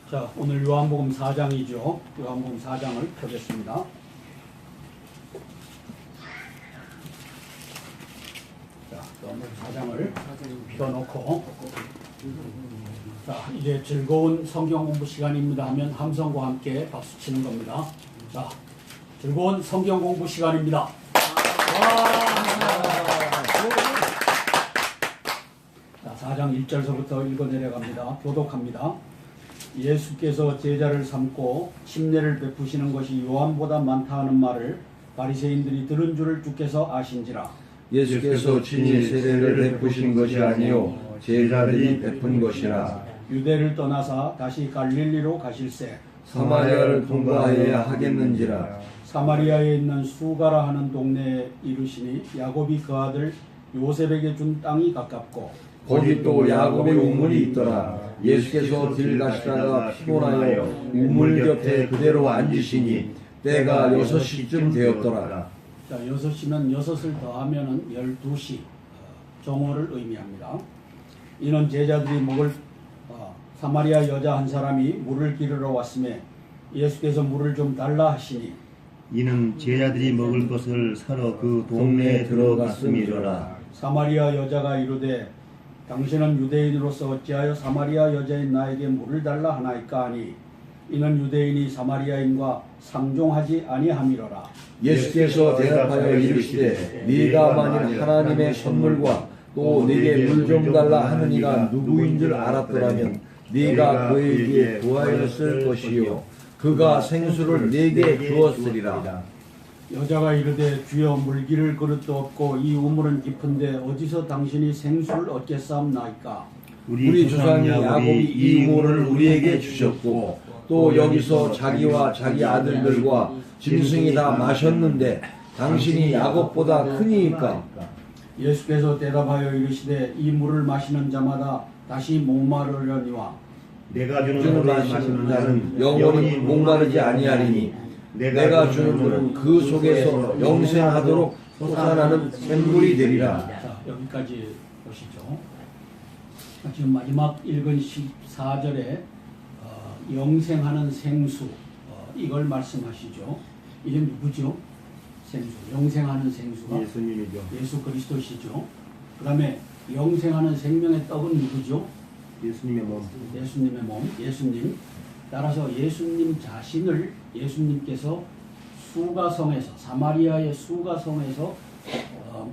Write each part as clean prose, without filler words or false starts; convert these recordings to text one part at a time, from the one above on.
자, 오늘 요한복음 4장이죠. 요한복음 4장을 펴겠습니다. 자, 요한복음 4장을 펴놓고, 자, 이제 즐거운 성경 공부 시간입니다 하면 함성과 함께 박수 치는 겁니다. 자, 즐거운 성경 공부 시간입니다. 자, 4장 1절서부터 읽어 내려갑니다. 교독합니다. 예수께서 제자를 삼고 침례를 베푸시는 것이 요한보다 많다 하는 말을 바리새인들이 들은 줄을 주께서 아신지라. 예수께서 친히 세례를 베푸신 것이 아니요 제자들이 베푼 것이라. 유대를 떠나사 다시 갈릴리로 가실새 사마리아를 통과해야 하겠는지라. 사마리아에 있는 수가라 하는 동네에 이르시니 야곱이 그 아들 요셉에게 준 땅이 가깝고 거기 또 야곱의 우물이 있더라. 예수께서 길 가시다가 피곤하여 우물 곁에 그대로 앉으시니 때가 6시쯤 되었더라. 자, 6시면 6을 더하면은 12시 정오를 의미합니다. 이는 제자들이 먹을 사마리아 여자 한 사람이 물을 기르러 왔음에 예수께서 물을 좀 달라 하시니 이는 제자들이 먹을 것을 사러 그 동네에 동네에 들어갔음이로라. 사마리아 여자가 이르되 당신은 유대인으로서 어찌하여 사마리아 여자인 나에게 물을 달라 하나이까 하니 이는 유대인이 사마리아인과 상종하지 아니함이로라. 예수께서 대답하여 이르시되 네가 만일 하나님의 선물과 또 네게 물 좀 달라 하는 이가 누구인 줄 알았더라면 네가 그에게 구하였을 것이요 그가 생수를 네게 주었으리라. 여자가 이르되 주여 물기를 그릇도 없고 이 우물은 깊은데 어디서 당신이 생수를 얻겠사옵나이까. 우리 조상 야곱이 이 우물을 우리에게 주셨고 또 여기서 자기와 자기 아들들과 짐승이 다 마셨는데 당신이 야곱보다 크니까. 예수께서 대답하여 이르시되 이 물을 마시는 자마다 다시 목마르려니와 내가 주는 주는 물을 마시는 자는 영원히 목마르지 아니하리니 내가 주는 물은 그 속에서 영생하도록 솟아나는 샘물이 되리라. 자, 여기까지 보시죠. 지금 마지막 읽은 14절에 영생하는 생수 이걸 말씀하시죠. 이게 누구죠? 생수, 영생하는 생수가 예수님이죠. 예수 그리스도시죠. 그 다음에 영생하는 생명의 떡은 누구죠? 예수님의 몸. 예수님의 몸, 예수님. 따라서 예수님 자신을 예수님께서 수가성에서 사마리아의 수가성에서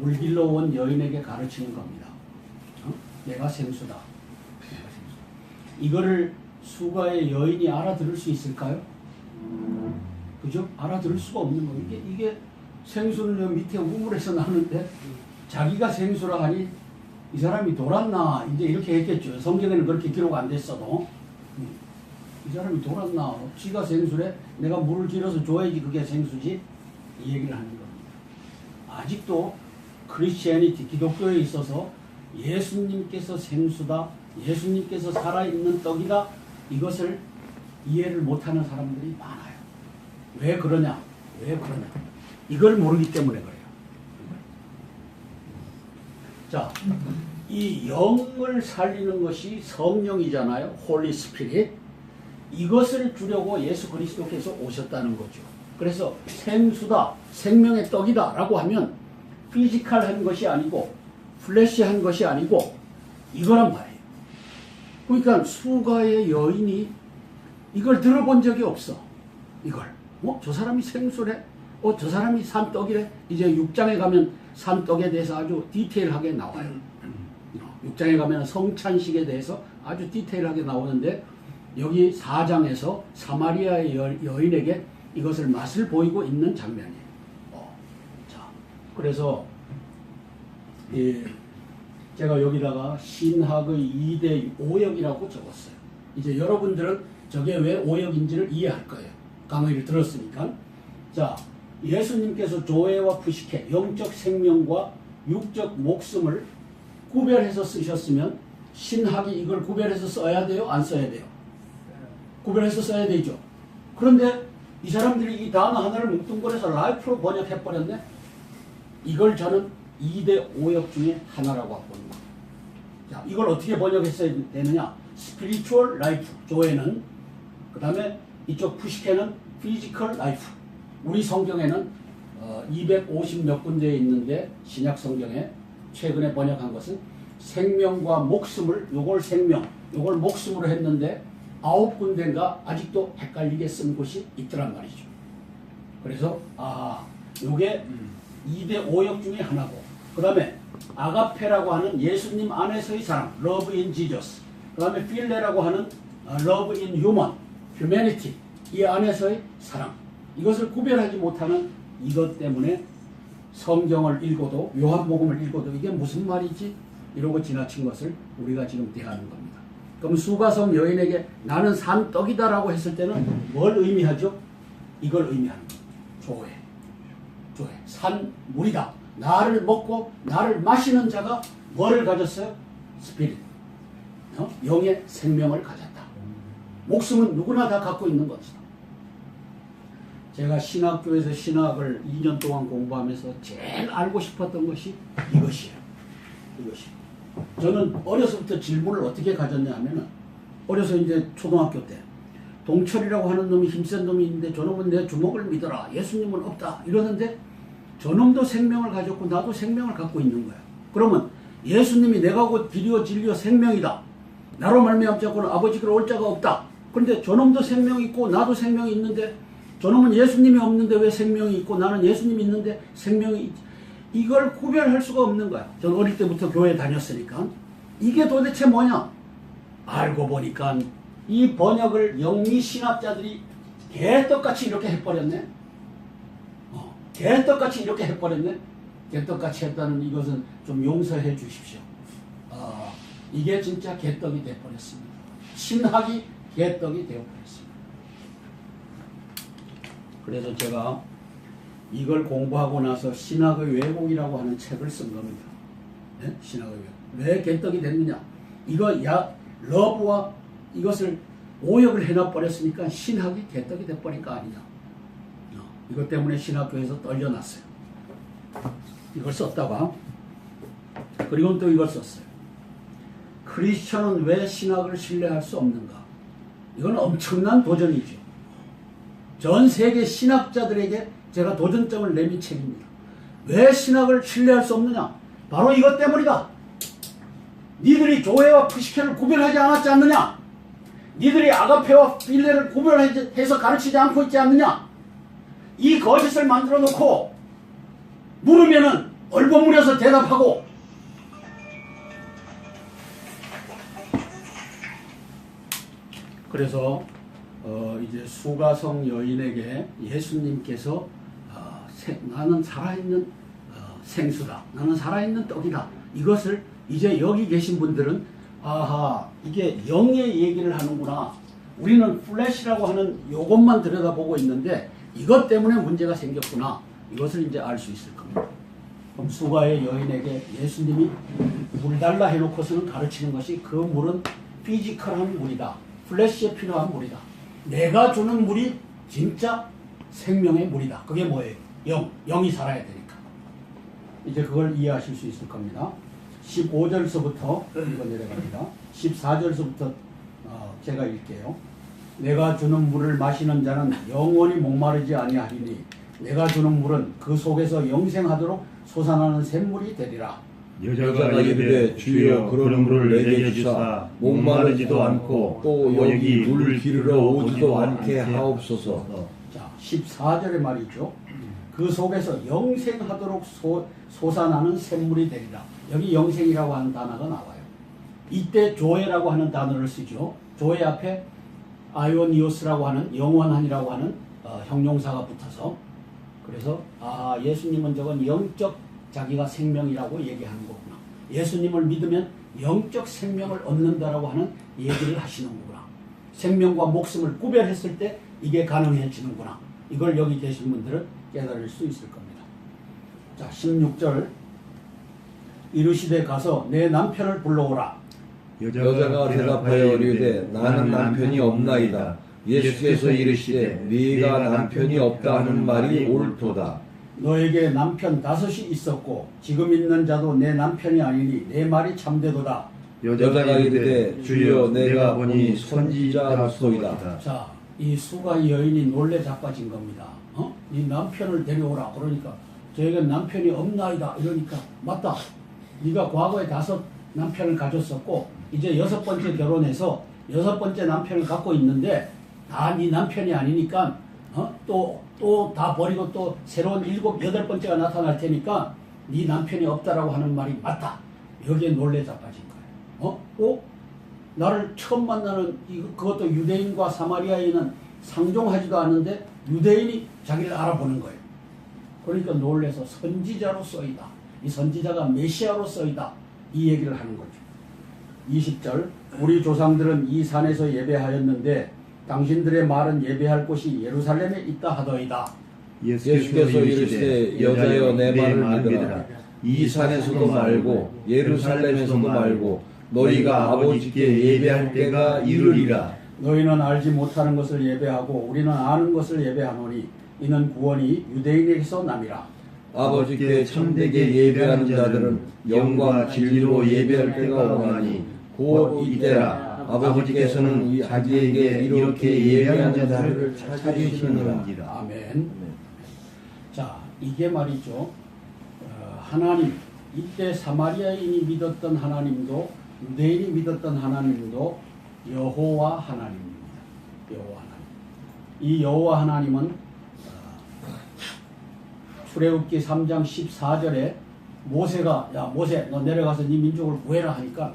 물길러 온 여인에게 가르치는 겁니다. 내가 생수다. 이거를 수가의 여인이 알아들을 수 있을까요? 그죠? 알아들을 수가 없는 거예요. 이게 생수는 저 밑에 우물에서 나는데 자기가 생수라 하니 이 사람이 돌았나 이제 이렇게 했겠죠. 성경에는 그렇게 기록 안 됐어도 이 사람이 돌았나 지가 생수래 내가 물을 길어서 줘야지 그게 생수지 이 얘기를 하는 겁니다. 아직도 크리스티애니티 기독교에 있어서 예수님께서 생수다 예수님께서 살아있는 떡이다 이것을 이해를 못하는 사람들이 많아요. 왜 그러냐 이걸 모르기 때문에 그래요. 자, 이 영을 살리는 것이 성령이잖아요. 홀리 스피릿. 이것을 주려고 예수 그리스도께서 오셨다는 거죠. 그래서 생수다, 생명의 떡이다 라고 하면 피지컬한 것이 아니고 플래시한 것이 아니고 이거란 말이에요. 그러니까 수가의 여인이 이걸 들어본 적이 없어. 이걸. 저 사람이 생수래? 저 사람이 산떡이래? 이제 6장에 가면 산떡에 대해서 아주 디테일하게 나와요. 6장에 가면 성찬식에 대해서 아주 디테일하게 나오는데 여기 4장에서 사마리아의 여인에게 이것을 맛을 보이고 있는 장면이에요. 자, 그래서 제가 여기다가 신학의 2대 오역이라고 적었어요. 이제 여러분들은 저게 왜 오역인지를 이해할 거예요. 강의를 들었으니까. 자, 예수님께서 조회와 푸시케, 영적 생명과 육적 목숨을 구별해서 쓰셨으면 신학이 이걸 구별해서 써야 돼요? 안 써야 돼요? 구별해서 써야 되죠. 그런데 이 사람들이 이 단어 하나를 뭉뚱그려서 라이프로 번역해버렸네. 이걸 저는 2대 오역 중에 하나라고 보는 거예요. 자, 이걸 어떻게 번역했어야 되느냐? 스피리추얼 라이프, 조회는 그 다음에 이쪽 푸시케는 피지컬 라이프. 우리 성경에는 250 몇 군데에 있는데 신약 성경에 최근에 번역한 것은 생명과 목숨을 요걸 생명, 요걸 목숨으로 했는데 9군데인가 아직도 헷갈리게 쓴 곳이 있더란 말이죠. 그래서 요게 2대 오역 중에 하나고, 그 다음에 아가페라고 하는 예수님 안에서의 사랑, love in Jesus, 그 다음에 필레라고 하는 love in human, humanity, 이 안에서의 사랑, 이것을 구별하지 못하는 이것 때문에 성경을 읽어도, 요한복음을 읽어도 이게 무슨 말이지? 이러고 지나친 것을 우리가 지금 대하는 겁니다. 그럼 수가성 여인에게 나는 산 떡이다라고 했을 때는 뭘 의미하죠? 이걸 의미하는 거죠. 조회. 산 물이다. 나를 먹고 나를 마시는 자가 뭐를 가졌어요? 스피릿. 영의 생명을 가졌다. 목숨은 누구나 다 갖고 있는 것이다. 제가 신학교에서 신학을 2년 동안 공부하면서 제일 알고 싶었던 것이 이것이에요. 저는 어려서부터 질문을 어떻게 가졌냐 하면은, 어려서 이제 초등학교 때 동철이라고 하는 놈이 힘센 놈이 있는데 저놈은 내 주먹을 믿어라, 예수님은 없다 이러는데, 저놈도 생명을 가졌고 나도 생명을 갖고 있는 거야. 그러면 예수님이 내가 곧 길이요 진리요 생명이다, 나로 말미암지 않고는 아버지께로 올 자가 없다. 그런데 저놈도 생명이 있고 나도 생명이 있는데, 저놈은 예수님이 없는데 왜 생명이 있고 나는 예수님이 있는데 생명이 있지? 이걸 구별할 수가 없는 거야. 저는 어릴 때부터 교회 다녔으니까. 이게 도대체 뭐냐? 알고 보니까 이 번역을 영미신학자들이 개떡같이 이렇게 해버렸네. 개떡같이 이렇게 해버렸네. 개떡같이 했다는 이것은 좀 용서해 주십시오. 이게 진짜 개떡이 되어버렸습니다. 신학이 개떡이 되어버렸습니다. 그래서 제가 이걸 공부하고 나서 신학의 왜곡이라고 하는 책을 쓴 겁니다. 네? 신학의 왜곡. 왜 개떡이 됐느냐? 이거 러브와 이것을 오역을 해놔버렸으니까 신학이 개떡이 돼버린 거 아니냐. 이것 때문에 신학교에서 떨려났어요. 이걸 썼다가, 그리고 또 이걸 썼어요. 크리스천은 왜 신학을 신뢰할 수 없는가? 이건 엄청난 도전이죠. 전 세계 신학자들에게 제가 도전장을 내민 책입니다. 왜 신학을 신뢰할 수 없느냐? 바로 이것 때문이다. 니들이 조회와 푸시케를 구별하지 않았지 않느냐? 니들이 아가페와 필레를 구별해서 가르치지 않고 있지 않느냐? 이 거짓을 만들어 놓고 물으면은 얼버무려서 대답하고, 그래서 이제 수가성 여인에게 예수님께서 나는 살아있는 생수다, 나는 살아있는 떡이다, 이것을 이제 여기 계신 분들은 이게 영의 얘기를 하는구나, 우리는 플래시라고 하는 요것만 들여다보고 있는데 이것 때문에 문제가 생겼구나, 이것을 이제 알 수 있을 겁니다. 그럼 수가의 여인에게 예수님이 물 달라 해놓고서는 가르치는 것이 그 물은 피지컬한 물이다, 플래시에 필요한 물이다, 내가 주는 물이 진짜 생명의 물이다. 그게 뭐예요? 영이 살아야 되니까. 이제 그걸 이해하실 수 있을 겁니다. 15절서부터 이거 내려갑니다. 14절서부터 제가 읽게요. 내가 주는 물을 마시는 자는 영원히 목마르지 아니하리니 내가 주는 물은 그 속에서 영생하도록 솟아나는 샘물이 되리라. 여자가 이르되 주여 그런 물을 내게 주사 목마르지도 않고 또 여기 물 기르러 오지도 않게 하옵소서. 자, 14절의 말이죠. 그 속에서 영생하도록 솟아나는 샘물이 되리라. 여기 영생이라고 하는 단어가 나와요. 이때 조회라고 하는 단어를 쓰죠. 조회 앞에 아이오니오스라고 하는 영원한이라고 하는 형용사가 붙어서, 그래서 예수님은 저건 영적 자기가 생명이라고 얘기하는 거구나, 예수님을 믿으면 영적 생명을 얻는다라고 하는 얘기를 하시는 거구나, 생명과 목숨을 구별했을 때 이게 가능해지는구나, 이걸 여기 계신 분들은 깨달을 수 있을 겁니다. 자, 16절. 이르시되 가서 내 남편을 불러오라. 여자가 대답하여 이르되 나는 남편이 없나이다. 예수께서 이르시되 네가 남편이 없다 하는 말이 옳도다. 너에게 남편 5이 있었고 지금 있는 자도 내 남편이 아니니 내 말이 참되도다. 여자가 이르되 주여 내가 보니 선지자로소이다. 자, 이 수가 여인이 놀래 자빠진 겁니다. 네 남편을 데려오라. 그러니까 저희가 남편이 없나이다. 이러니까 맞다. 네가 과거에 5 남편을 가졌었고 이제 6번째 결혼해서 6번째 남편을 갖고 있는데 다 네 남편이 아니니까 또 다 버리고 또 새로운 7, 8번째가 나타날 테니까 네 남편이 없다라고 하는 말이 맞다. 여기에 놀래 자빠진 거예요. 나를 처음 만나는 그것도 유대인과 사마리아인은 상종하지도 않는데 유대인이 자기를 알아보는 거예요. 그러니까 놀래서 선지자로 써이다. 이 선지자가 메시아로 써이다. 이 얘기를 하는 거죠. 20절 우리 조상들은 이 산에서 예배하였는데 당신들의 말은 예배할 곳이 예루살렘에 있다 하더이다. 예수께서 이르시되 여자여 내 말을 믿으라. 이 산에서도 말고 예루살렘에서도 말고 너희가 아버지께 예배할 때가 이르리라. 너희는 알지 못하는 것을 예배하고 우리는 아는 것을 예배하노니 이는 구원이 유대인에게서 남이라. 아버지께 참되게 예배하는 자들은 영과 진리로 예배할 때가 오나니 곧 이때라. 아버지께서는 자기에게 이렇게 예배하는 자들을 찾으시느니라. 아멘. 자, 이게 말이죠. 하나님, 이때 사마리아인이 믿었던 하나님도 유대인이 믿었던 하나님도 여호와 하나님입니다. 여호와 하나님. 이 여호와 하나님은 출애굽기 3장 14절에 모세가 야 모세 너 내려가서 네 민족을 구해라 하니까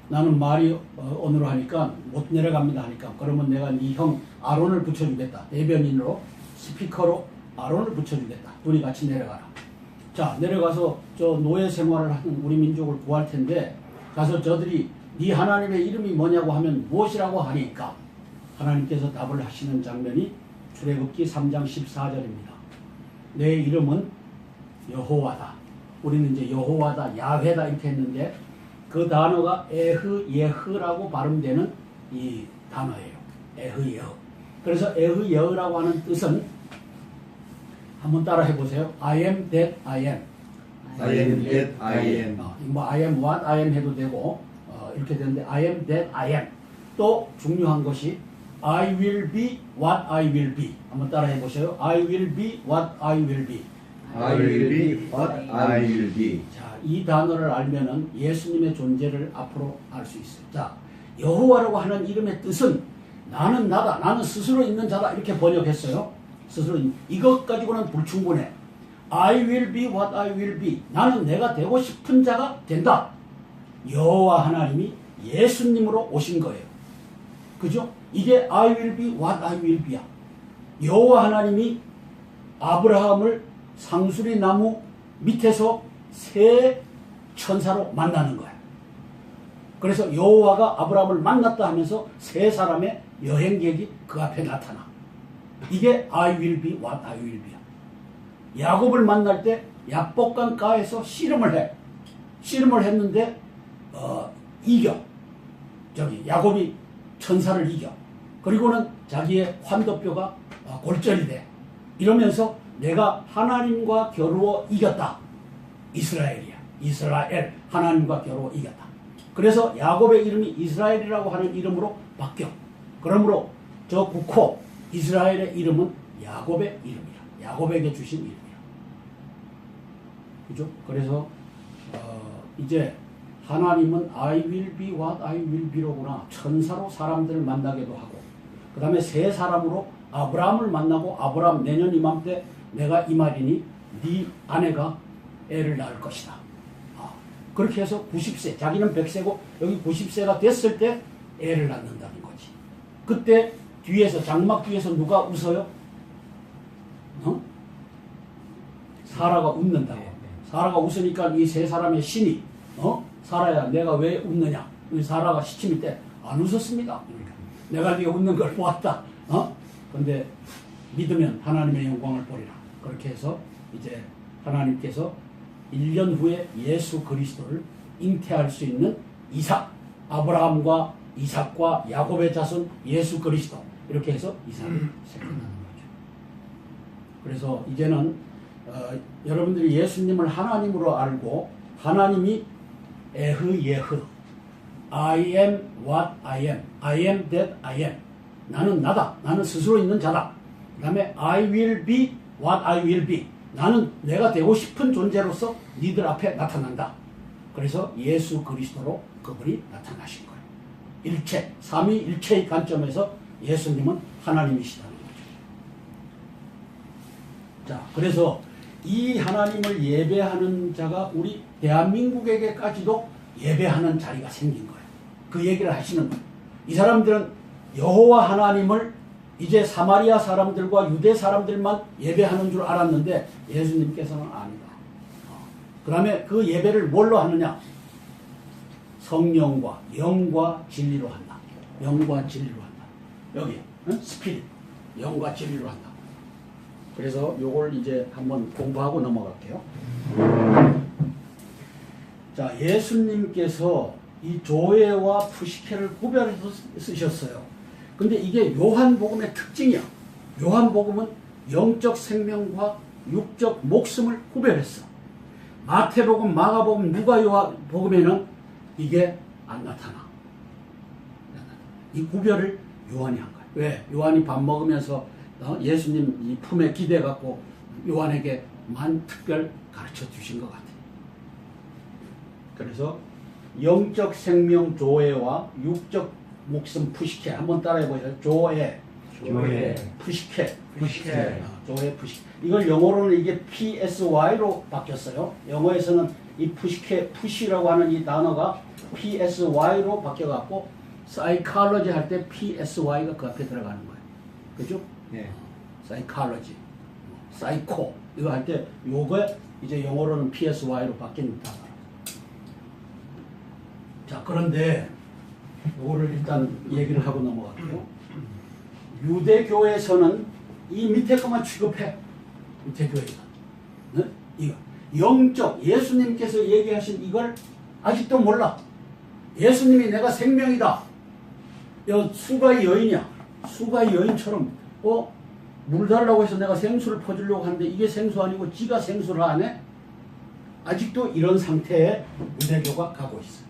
나는 말이 언어로 하니까 못 내려갑니다 하니까 그러면 내가 네 형 아론을 붙여주겠다. 대변인으로 스피커로 아론을 붙여주겠다. 둘이 같이 내려가라. 자 내려가서 저 노예 생활을 하는 우리 민족을 구할 텐데 가서 저들이 네 하나님의 이름이 뭐냐고 하면 무엇이라고 하니까 하나님께서 답을 하시는 장면이 출애굽기 3장 14절입니다. 내 이름은 여호와다. 우리는 이제 여호와다, 야훼다 이렇게 했는데 그 단어가 에흐예흐라고 발음되는 이 단어예요. 에흐예흐. 그래서 에흐예흐라고 하는 뜻은 한번 따라 해보세요. I am that I am. I am that I am. 뭐 I am what I am 해도 되고 이렇게 되는데 I am that I am. 또 중요한 것이 I will be what I will be. 한번 따라 해보세요. I will be what I will be. I will be what I will be. 자, 이 단어를 알면은 예수님의 존재를 앞으로 알 수 있어요. 자, 여호와라고 하는 이름의 뜻은 나는 나다, 나는 스스로 있는 자다 이렇게 번역했어요. 스스로 이것 가지고는 불충분해. I will be what I will be. 나는 내가 되고 싶은 자가 된다. 여호와 하나님이 예수님으로 오신 거예요. 그죠? 이게 I will be what I will be야. 여호와 하나님이 아브라함을 상수리 나무 밑에서 새 천사로 만나는 거야. 그래서 여호와가 아브라함을 만났다 하면서 세 사람의 여행객이 그 앞에 나타나. 이게 I will be what I will be야. 야곱을 만날 때 야복강가에서 씨름을 해. 씨름을 했는데 이겨. 야곱이 천사를 이겨. 그리고는 자기의 환도뼈가 골절이 돼. 이러면서 내가 하나님과 겨루어 이겼다. 이스라엘이야. 이스라엘. 하나님과 겨루어 이겼다. 그래서 야곱의 이름이 이스라엘이라고 하는 이름으로 바뀌어. 그러므로 저 국호 이스라엘의 이름은 야곱의 이름이라. 야곱에게 주신 이름이라. 그죠? 그래서 이제 하나님은 I will be what I will be로구나. 천사로 사람들을 만나기도 하고 그 다음에 세 사람으로 아브라함을 만나고 아브라함 내년 이맘때 내가 이 말이니 네 아내가 애를 낳을 것이다. 그렇게 해서 90세 자기는 100세고 여기 90세가 됐을 때 애를 낳는다는 거지. 그때 뒤에서 장막 뒤에서 누가 웃어요? 사라가 웃는다고. 사라가 웃으니까 이 세 사람의 신이 사라야 내가 왜 웃느냐. 사라가 시침일 때 안 웃었습니다. 그러니까 내가 네가 웃는 걸 보았다. 근데 믿으면 하나님의 영광을 보리라. 그렇게 해서 이제 하나님께서 1년 후에 예수 그리스도를 잉태할 수 있는 이삭, 아브라함과 이삭과 야곱의 자손 예수 그리스도 이렇게 해서 이삭을 세워나는 거죠. 그래서 이제는 여러분들이 예수님을 하나님으로 알고 하나님이 에흐 예흐 I am what I am. I am that I am. 나는 나다. 나는 스스로 있는 자다. 그 다음에 I will be what I will be. 나는 내가 되고 싶은 존재로서 니들 앞에 나타난다. 그래서 예수 그리스도로 그분이 나타나신 거예요. 일체, 삼위일체의 관점에서 예수님은 하나님이시다는 거죠. 자, 그래서 이 하나님을 예배하는 자가 우리 대한민국에게까지도 예배하는 자리가 생긴 거예요. 그 얘기를 하시는 거예요. 이 사람들은 여호와 하나님을 이제 사마리아 사람들과 유대 사람들만 예배하는 줄 알았는데 예수님께서는 아니다. 그 다음에 그 예배를 뭘로 하느냐? 성령과 영과 진리로 한다. 영과 진리로 한다. 여기 스피릿, 영과 진리로 한다. 그래서 요걸 이제 한번 공부하고 넘어갈게요. 자, 예수님께서 이 조회와 푸시케를 구별해서 쓰셨어요. 근데 이게 요한복음의 특징이야. 요한복음은 영적 생명과 육적 목숨을 구별했어. 마태복음, 마가복음, 누가복음에는 이게 안 나타나. 이 구별을 요한이 한 거야. 왜? 요한이 밥 먹으면서 예수님 이 품에 기대갖고 요한에게만 특별 가르쳐 주신 것 같아. 그래서 영적 생명 조회와 육적 목숨 푸시케 한번 따라해 보세요. 조회, 푸시케. 조회, 푸시케. 이걸 영어로는 이게 PSY로 바뀌었어요. 영어에서는 이 푸시케, 푸시라고 하는 이 단어가 PSY로 바뀌어갖고 사이콜로지 할 때 PSY가 그 앞에 들어가는 거예요. 그죠? 네. 사이콜로지, 사이코 이거 할 때 요거 이제 영어로는 PSY로 바뀐 단어. 자, 그런데 요거를 일단 얘기를 하고 넘어갈게요. 유대교에서는 이 밑에 것만 취급해. 유대교회가. 네? 이거 영적 예수님께서 얘기하신 이걸 아직도 몰라. 예수님이 내가 생명이다. 수가의 여인이야. 수가의 여인처럼 물 달라고 해서 내가 생수를 퍼주려고 하는데 이게 생수 아니고 지가 생수를 하네. 아직도 이런 상태에 유대교가 가고 있어.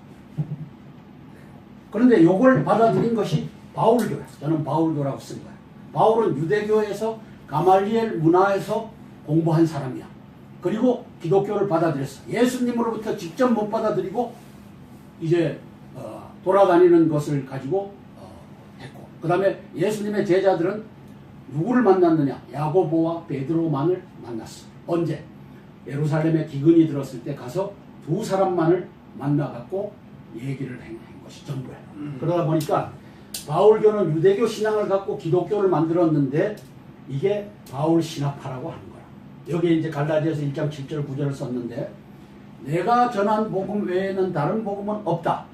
그런데 요걸 받아들인 것이 바울교야. 저는 바울교라고 쓴 거야. 바울은 유대교에서 가말리엘 문화에서 공부한 사람이야. 그리고 기독교를 받아들였어. 예수님으로부터 직접 못 받아들이고 이제 돌아다니는 것을 가지고 했고, 그 다음에 예수님의 제자들은 누구를 만났느냐? 야고보와 베드로만을 만났어. 언제? 예루살렘에 기근이 들었을 때 가서 두 사람만을 만나갖고 얘기를 한 것이 전부예요. 그러다 보니까 바울교는 유대교 신앙을 갖고 기독교를 만들었는데 이게 바울 신학파라고 하는 거야. 여기 이제 갈라디아서 1장 7절 9절을 썼는데 내가 전한 복음 외에는 다른 복음은 없다.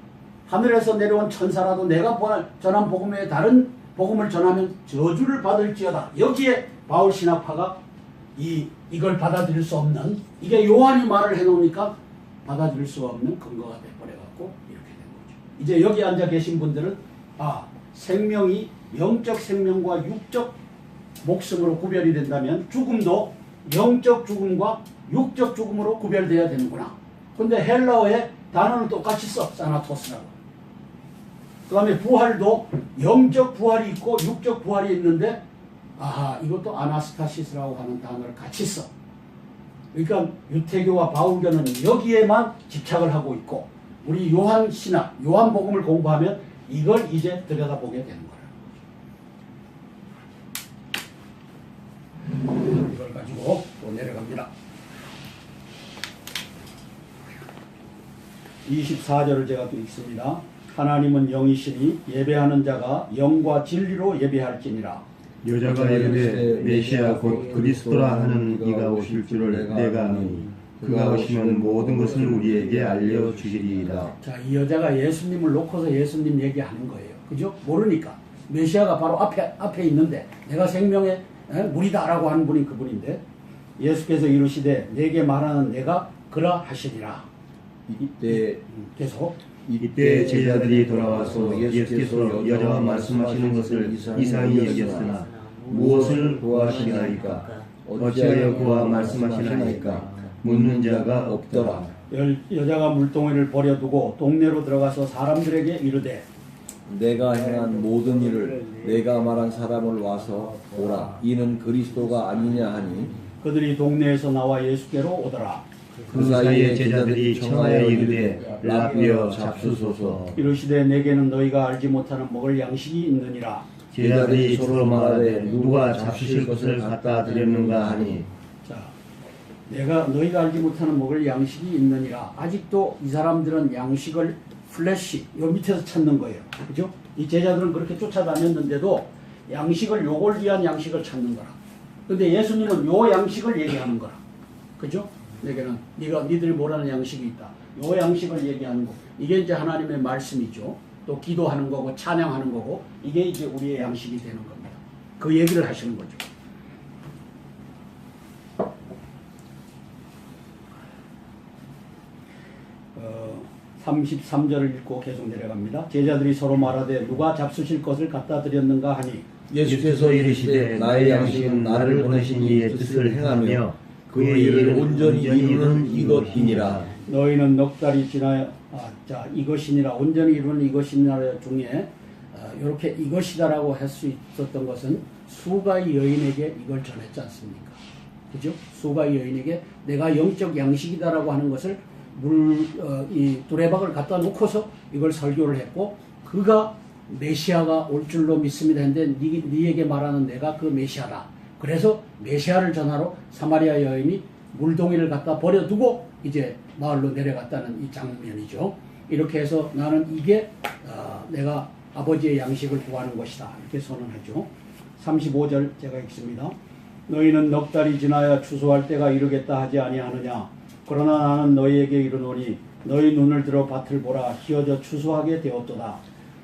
하늘에서 내려온 천사라도 내가 전한 복음 외에 다른 복음을 전하면 저주를 받을지어다. 여기에 바울 신학파가 이걸 받아들일 수 없는, 이게 요한이 말을 해놓으니까 받아들일 수 없는 근거가 돼버려갖고 이렇게 된 거죠. 이제 여기 앉아 계신 분들은 생명이 영적 생명과 육적 목숨으로 구별이 된다면 죽음도 영적 죽음과 육적 죽음으로 구별돼야 되는구나. 근데 헬라어의 단어는 똑같이 써. 사나토스라고. 그 다음에 부활도 영적 부활이 있고 육적 부활이 있는데 이것도 아나스타시스라고 하는 단어를 같이 써. 그러니까 유태교와 바울교는 여기에만 집착을 하고 있고 우리 요한 신학, 요한 복음을 공부하면 이걸 이제 들여다보게 되는 거예요. 이걸 가지고 또 내려갑니다. 24절을 제가 또 읽습니다. 하나님은 영이시니 예배하는 자가 영과 진리로 예배할지니라. 여자가 이르되 메시아 곧 그리스도라 하는 이가 오실 줄을 내가 아노니 그가 오시면 모든 것을 우리에게 알려주시리이다. 자, 이 여자가 예수님을 놓고서 예수님 얘기하는 거예요. 그죠? 모르니까. 메시아가 바로 앞에 있는데 내가 생명의 물이다라고 하는 분이 그분인데 예수께서 이르시되 내게 말하는 내가 그라 하시리라. 이때 계속 이때 제자들이 돌아와서 예수께서 여자와 말씀하시는 것을 이상히 여겼으나 무엇을 구하시나이까? 어찌하여 그와 말씀하시나이까? 묻는 자가 없더라. 여자가 물동이를 버려두고 동네로 들어가서 사람들에게 이르되 내가 행한 모든 일을 내가 말한 사람을 와서 보라. 이는 그리스도가 아니냐 하니 그들이 동네에서 나와 예수께로 오더라. 그 사이에 제자들이 청하여 이르되 라비여 잡수소서. 이르시되 내게는 너희가 알지 못하는 먹을 양식이 있느니라. 제자들이 서로 말하되 누가 잡수실 것을 갖다 드렸는가 하니 자, 너희가 알지 못하는 먹을 양식이 있느니라. 아직도 이 사람들은 양식을 플래시 요 밑에서 찾는 거예요. 그죠? 이 제자들은 그렇게 쫓아다녔는데도 양식을 요걸 위한 양식을 찾는 거라. 근데 예수님은 요 양식을 얘기하는 거라. 그죠? 내게는 니들이 뭐라는 양식이 있다. 요 양식을 얘기하는 거. 이게 이제 하나님의 말씀이죠. 또 기도하는 거고 찬양하는 거고 이게 이제 우리의 양식이 되는 겁니다. 그 얘기를 하시는 거죠. 33절을 읽고 계속 내려갑니다. 제자들이 서로 말하되 누가 잡수실 것을 갖다 드렸는가 하니 예수께서 이르시되 나의 양식은 나를 보내신 이의 뜻을 행하며 그의 일을 온전히 이루는 이것이니라. 너희는 넉 달이 지나야 이것이니라 온전히 이루는 이것이니라 중에 이렇게 이것이다라고 할 수 있었던 것은 수가의 여인에게 이걸 전했지 않습니까? 그죠? 수가의 여인에게 내가 영적 양식이다라고 하는 것을 이 두레박을 갖다 놓고서 이걸 설교를 했고 그가 메시아가 올 줄로 믿습니다 했는데 니에게 말하는 내가 그 메시아다. 그래서 메시아를 전하러 사마리아 여인이 물동이를 갖다 버려두고 이제 마을로 내려갔다는 이 장면이죠. 이렇게 해서 나는 이게 내가 아버지의 양식을 구하는 것이다. 이렇게 선언하죠. 35절 제가 읽습니다. 너희는 넉 달이 지나야 추수할 때가 이르겠다 하지 아니하느냐. 그러나 나는 너희에게 이르노니 너희 눈을 들어 밭을 보라. 희어져 추수하게 되었도다.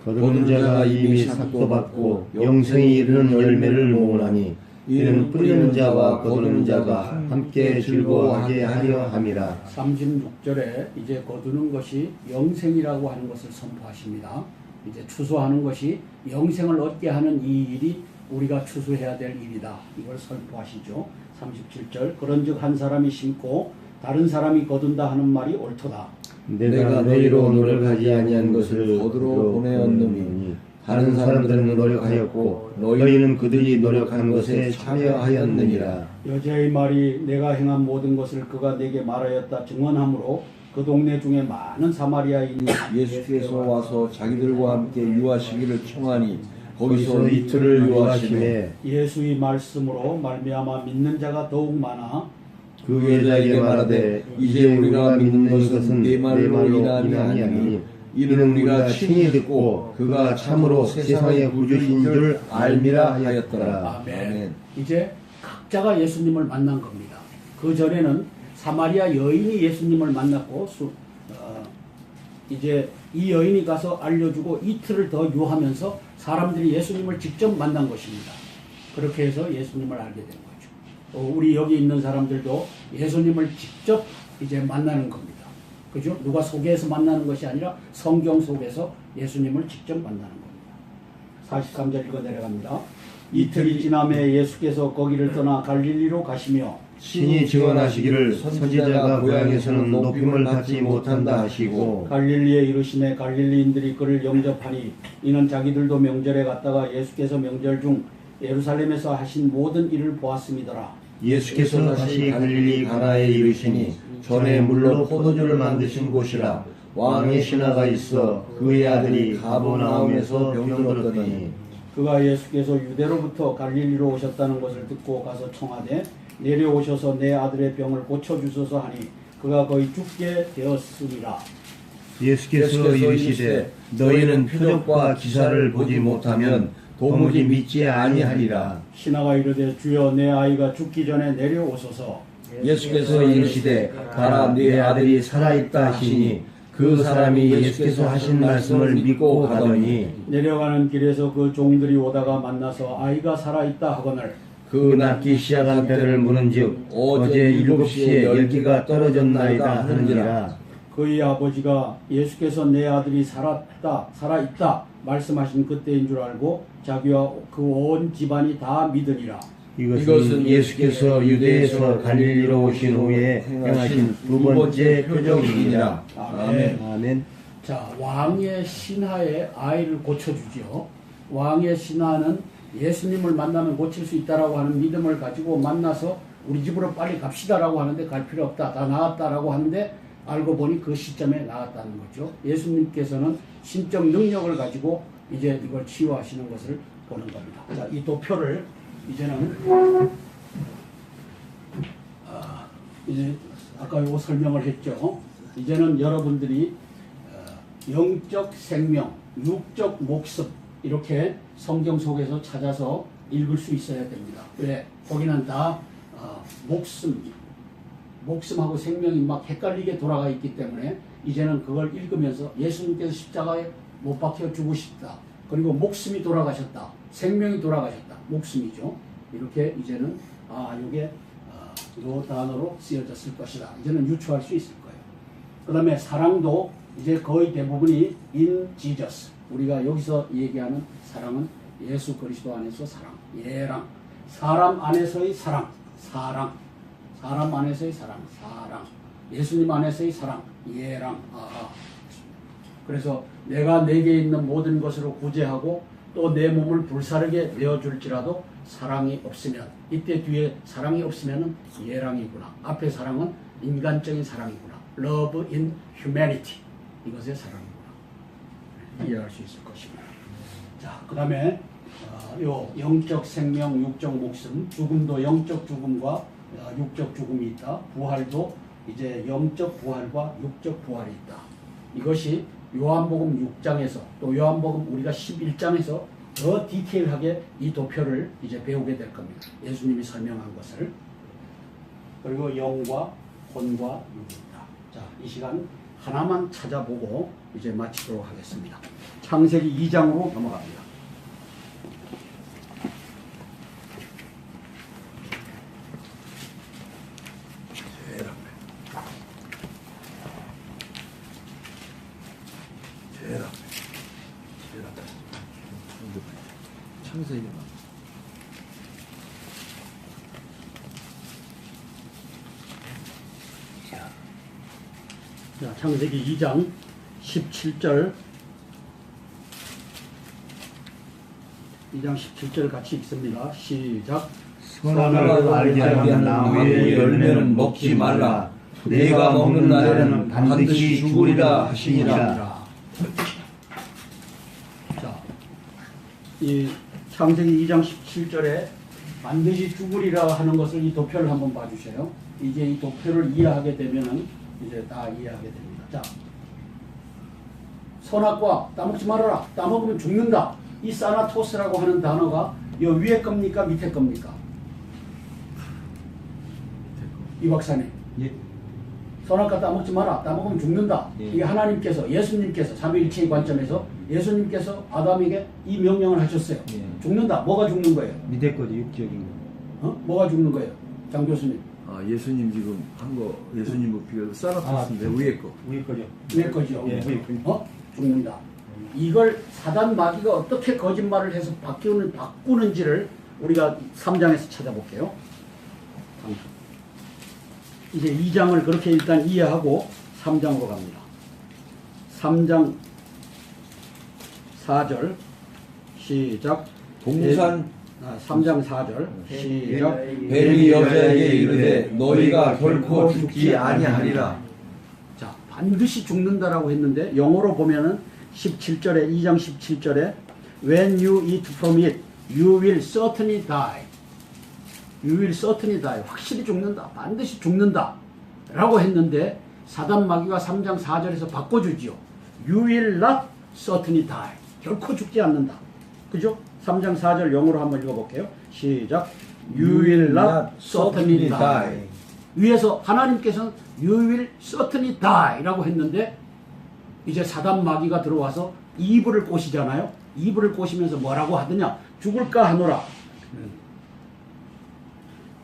거두는 자가 이미 삭도 받고 영생이 이르는 열매를 모으나니 이는 뿌리는 자와 거두는 자가 함께 즐거워하게 하려 함이라. 36절에 이제 거두는 것이 영생이라고 하는 것을 선포하십니다. 이제 추수하는 것이 영생을 얻게 하는 이 일이 우리가 추수해야 될 일이다. 이걸 선포하시죠. 37절 그런즉 한 사람이 심고 다른 사람이 거둔다 하는 말이 옳도다. 내가 너희로 노력하지 아니한 것을 거두러 보내었느니 다른 사람들은 노력하였고 너희는 그들이 노력한 것에 참여하였느니라. 여자의 말이 내가 행한 모든 것을 그가 내게 말하였다 증언하므로 그 동네 중에 많은 사마리아인이 예수께서 와서 자기들과 함께 유하시기를 청하니 거기서 이틀을 유하시매 예수의 말씀으로 말미암아 믿는 자가 더욱 많아 그 여자에게 말하되 이제 우리가 믿는 것은 내 말로 인함이 아니니 이는 우리가 친히 듣고 그가 참으로 세상의 구주인 줄 알미라 하였더라. 아멘. 이제 각자가 예수님을 만난 겁니다. 그 전에는 사마리아 여인이 예수님을 만났고 이제 이 여인이 가서 알려주고 이틀을 더 유하면서 사람들이 예수님을 직접 만난 것입니다. 그렇게 해서 예수님을 알게 된 거죠. 우리 여기 있는 사람들도 예수님을 직접 이제 만나는 겁니다. 그죠? 누가 소개해서 만나는 것이 아니라 성경 속에서 예수님을 직접 만나는 겁니다. 43절 읽어 내려갑니다. 이틀이 지남에 예수께서 거기를 떠나 갈릴리로 가시며 신이 증언하시기를 선지자가 고향에서는 높임을 받지 못한다 하시고 갈릴리에 이르시매 갈릴리인들이 그를 영접하니 이는 자기들도 명절에 갔다가 예수께서 명절 중 예루살렘에서 하신 모든 일을 보았음이더라. 예수께서 다시 갈릴리 가나에 이르시니 전에 물로 포도주를 만드신 곳이라 왕의 신하가 있어 그의 아들이 가버나움에서 병들었더니 그가 예수께서 유대로부터 갈릴리로 오셨다는 것을 듣고 가서 청하되 내려오셔서 내 아들의 병을 고쳐주소서 하니 그가 거의 죽게 되었으리라. 예수께서 이르시되 너희는 표적과 기사를 보지 못하면 도무지 믿지 아니하리라. 신하가 이르되 주여 내 아이가 죽기 전에 내려오소서. 예수께서 이르시되 가라 네 아들이 살아있다 하시니 그 사람이 예수께서 하신 말씀을 믿고 가더니 내려가는 길에서 그 종들이 오다가 만나서 아이가 살아있다 하거늘 그 낫기 시작한 때를 물은즉 어제 7시에 열기가 떨어졌나이다 하는지라. 그의 아버지가 예수께서 내 아들이 살아있다 말씀하신 그때인 줄 알고 자기와 그 온 집안이 다 믿으니라. 이것은 예수께서 유대에서 갈릴리로 오신 후에 행하신 두 번째 표적이니라. 아멘. 아멘. 자, 왕의 신하에 아이를 고쳐주죠. 왕의 신하는 예수님을 만나면 고칠 수 있다라고 하는 믿음을 가지고 만나서 우리 집으로 빨리 갑시다라고 하는데 갈 필요 없다. 다 나았다라고 하는데 알고 보니 그 시점에 나았다는 거죠. 예수님께서는 신적 능력을 가지고 이제 이걸 치유하시는 것을 보는 겁니다. 자, 이 도표를 이제는 이제 아까 요거 설명을 했죠. 이제는 여러분들이 영적 생명, 육적 목습 이렇게 성경 속에서 찾아서 읽을 수 있어야 됩니다. 왜? 거기는 다 목숨하고 생명이 막 헷갈리게 돌아가 있기 때문에 이제는 그걸 읽으면서 예수님께서 십자가에 못 박혀 죽으셨다. 그리고 목숨이 돌아가셨다. 생명이 돌아가셨다. 목숨이죠. 이렇게 이제는 이게 이 단어로 쓰여졌을 것이다. 이제는 유추할 수 있을 거예요. 그 다음에 사랑도 이제 거의 대부분이 in Jesus. 우리가 여기서 얘기하는 사랑은 예수 그리스도 안에서 사랑, 예랑, 사람 안에서의 사랑, 사랑, 사람 안에서의 사랑, 사랑, 예수님 안에서의 사랑, 예랑, 그래서 내가 내게 있는 모든 것으로 구제하고 또 내 몸을 불사르게 내어줄지라도 사랑이 없으면, 이때 뒤에 사랑이 없으면 예랑이구나. 앞에 사랑은 인간적인 사랑이구나. Love in humanity. 이것의 사랑이구나. 이해할 수 있을 것입니다. 자, 그 다음에 요 영적 생명, 육적 목숨, 죽음도 영적 죽음과 육적 죽음이 있다. 부활도 이제 영적 부활과 육적 부활이 있다. 이것이 요한복음 6장에서 또 요한복음 우리가 11장에서 더 디테일하게 이 도표를 이제 배우게 될 겁니다. 예수님이 설명한 것을. 그리고 영과 혼과 육입니다. 자, 이 시간 하나만 찾아보고 이제 마치도록 하겠습니다. 창세기 2장으로 넘어갑니다. 창세기 자, 창세기 2장 17절 2장 17절 같이 읽습니다. 시작. 선악을 알게 하는 나무의 열매는 먹지 말라. 내가 먹는 날에는 반드시 죽으리라 하시니라. 자, 이 창세기 2장 17절에 반드시 죽으리라 하는 것을 이 도표를 한번 봐주세요. 이제 이 도표를 이해하게 되면은 이제 다 이해하게 됩니다. 자, 선악과 따먹지 말아라. 따먹으면 죽는다. 이 사나토스라고 하는 단어가 이 위에 겁니까? 밑에 겁니까? 이 박사님. 예. 선악과 따먹지 마라. 따먹으면 죽는다. 예. 이게 하나님께서, 예수님께서 삼위일체의 관점에서 예수님께서 아담에게 이 명령을 하셨어요. 예. 죽는다. 뭐가 죽는 거예요? 밑에 거지 육적인 거. 뭐가 죽는 거예요? 장 교수님. 예수님 지금 한 거 예수님 목표가 싸놨었는데 위에 거. 위에 거죠. 왜 거죠? 예, 위에 거. 죽는다. 이걸 사단 마귀가 어떻게 거짓말을 해서 바꾸는지를 우리가 3장에서 찾아볼게요. 이제 2장을 그렇게 일단 이해하고 3장으로 갑니다. 3장 4절 시작. 동산 3장 4절 시작. 뱀이 여자에게 이르되 너희가 결코 죽지 아니하리라. 자, 반드시 죽는다라고 했는데 영어로 보면은 17절에 2장 17절에 When you eat from it, you will certainly die. You will certainly die. 확실히 죽는다. 반드시 죽는다. 라고 했는데 사단 마귀가 3장 4절에서 바꿔주지요. You will not certainly die. 결코 죽지 않는다. 그죠? 3장 4절 영어로 한번 읽어볼게요. 시작. You will not certainly die. 위에서 하나님께서는 You will certainly die 라고 했는데 이제 사단 마귀가 들어와서 이불을 꼬시잖아요. 이불을 꼬시면서 뭐라고 하더냐. 죽을까 하노라.